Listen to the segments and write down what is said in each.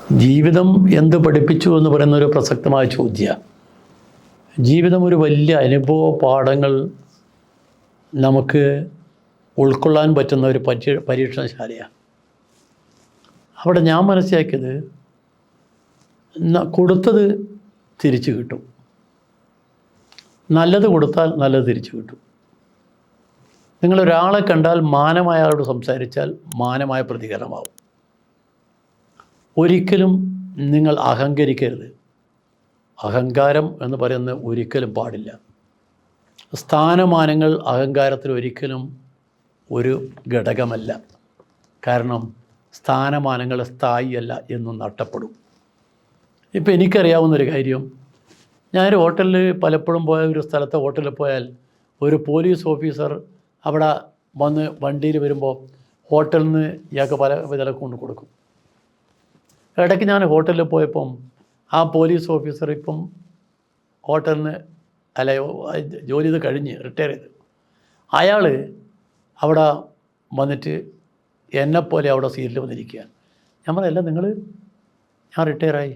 ജീവിതം എന്ത് പഠിപ്പിച്ചു എന്ന് പറയുന്ന ഒരു പ്രസക്തമായ ചോദ്യമാണ്. ജീവിതം ഒരു വലിയ അനുഭവ പാഠങ്ങൾ നമുക്ക് ഉൾക്കൊള്ളാൻ പറ്റുന്ന ഒരു പരീക്ഷണശാലയാണ്. അവിടെ ഞാൻ മനസ്സിലാക്കിയത് കൊടുത്തത് തിരിച്ചു കിട്ടും, നല്ലത് കൊടുത്താൽ നല്ലത് തിരിച്ചു കിട്ടും. നിങ്ങളൊരാളെ കണ്ടാൽ മാനമായ ആളോട് സംസാരിച്ചാൽ മാനമായ പ്രതികരണമാവും. ഒരിക്കലും നിങ്ങൾ അഹങ്കരിക്കരുത്. അഹങ്കാരം എന്ന് പറയുന്നത് ഒരിക്കലും പാടില്ല. സ്ഥാനമാനങ്ങൾ അഹങ്കാരത്തിൽ ഒരിക്കലും ഒരു ഘടകമല്ല. കാരണം സ്ഥാനമാനങ്ങൾ സ്ഥായിയല്ല എന്നും നഷ്ടപ്പെടും. ഇപ്പോൾ എനിക്കറിയാവുന്നൊരു കാര്യം, ഞാനൊരു ഹോട്ടലിൽ പലപ്പോഴും പോയ ഒരു സ്ഥലത്തെ ഹോട്ടലിൽ പോയാൽ ഒരു പോലീസ് ഓഫീസർ അവിടെ വന്ന് വണ്ടിയിൽ വരുമ്പോൾ ഹോട്ടലിൽ നിന്ന് ഇയാൾക്ക് പല വിധം കൊണ്ട് കൊടുക്കും. ഇടയ്ക്ക് ഞാൻ ഹോട്ടലിൽ പോയപ്പം ആ പോലീസ് ഓഫീസർ ഇപ്പം ഹോട്ടലിൽ നിന്ന് ജോലി ചെയ്ത് കഴിഞ്ഞ് റിട്ടയർ ചെയ്ത് അയാൾ അവിടെ വന്നിട്ട് എന്നെപ്പോലെ അവിടെ സീറ്റിൽ വന്നിരിക്കുക. ഞാൻ പറയല്ല, ഞാൻ റിട്ടയറായി.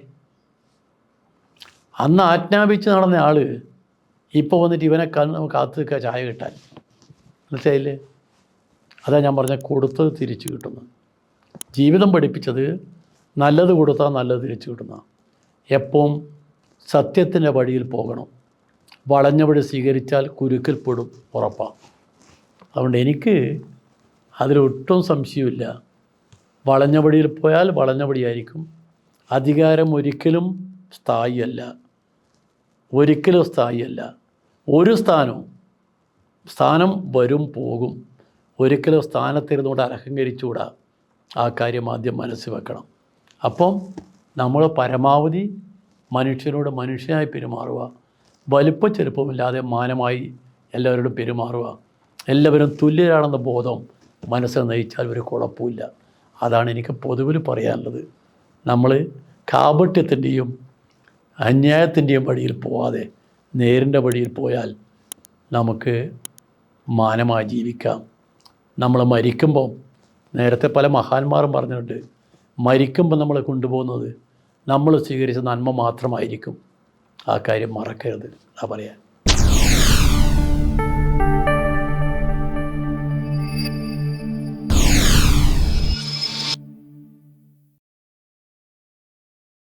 അന്ന് ആജ്ഞാപിച്ച് നടന്ന ആൾ ഇപ്പോൾ വന്നിട്ട് ഇവനെ കാത്തു നിൽക്കുക ചായ കിട്ടാൻ. മനസ്സിലായില്ലേ? അതാ ഞാൻ പറഞ്ഞ കൊടുത്തത് തിരിച്ചു കിട്ടുന്നത്. ജീവിതം പഠിപ്പിച്ചത് നല്ലത് കൊടുത്താൽ നല്ലത് തിരിച്ചു കിട്ടുന്ന. എപ്പം സത്യത്തിൻ്റെ വഴിയിൽ പോകണം. വളഞ്ഞ വഴി സ്വീകരിച്ചാൽ കുരുക്കിൽപ്പെടും, ഉറപ്പാണ്. അതുകൊണ്ട് എനിക്ക് അതിലൊട്ടും സംശയമില്ല. വളഞ്ഞ വഴിയിൽ പോയാൽ വളഞ്ഞ വഴിയായിരിക്കും. അധികാരം ഒരിക്കലും സ്ഥായിയല്ല, ഒരിക്കലും സ്ഥായിയല്ല. ഒരു സ്ഥാനം വരും പോകും. ഒരിക്കലും സ്ഥാനത്തിരുന്നുകൊണ്ട് അഹങ്കരിച്ചുകൂടാ. ആ കാര്യം ആദ്യം മനസ്സിൽ വെക്കണം. അപ്പം നമ്മൾ പരമാവധി മനുഷ്യനോട് മനുഷ്യനായി പെരുമാറുക. വലിപ്പ ചെറുപ്പമില്ലാതെ മാനമായി എല്ലാവരോടും പെരുമാറുക. എല്ലാവരും തുല്യരാണെന്ന ബോധം മനസ്സിൽ നയിച്ചാൽ ഒരു കുഴപ്പമില്ല. അതാണ് എനിക്ക് പൊതുവിൽ പറയാനുള്ളത്. നമ്മൾ കാപട്യത്തിൻ്റെയും അന്യായത്തിൻ്റെയും വഴിയിൽ പോവാതെ നേരിൻ്റെ വഴിയിൽ പോയാൽ നമുക്ക് മാനമായി ജീവിക്കാം. നമ്മൾ മരിക്കുമ്പോൾ, നേരത്തെ പല മഹാന്മാരും പറഞ്ഞിട്ടുണ്ട്, മരിക്കുമ്പോൾ നമ്മളെ കൊണ്ടുപോകുന്നത് നമ്മൾ സ്വീകരിച്ച നന്മ മാത്രമായിരിക്കും. ആ കാര്യം മറക്കരുത്. പറയാൻ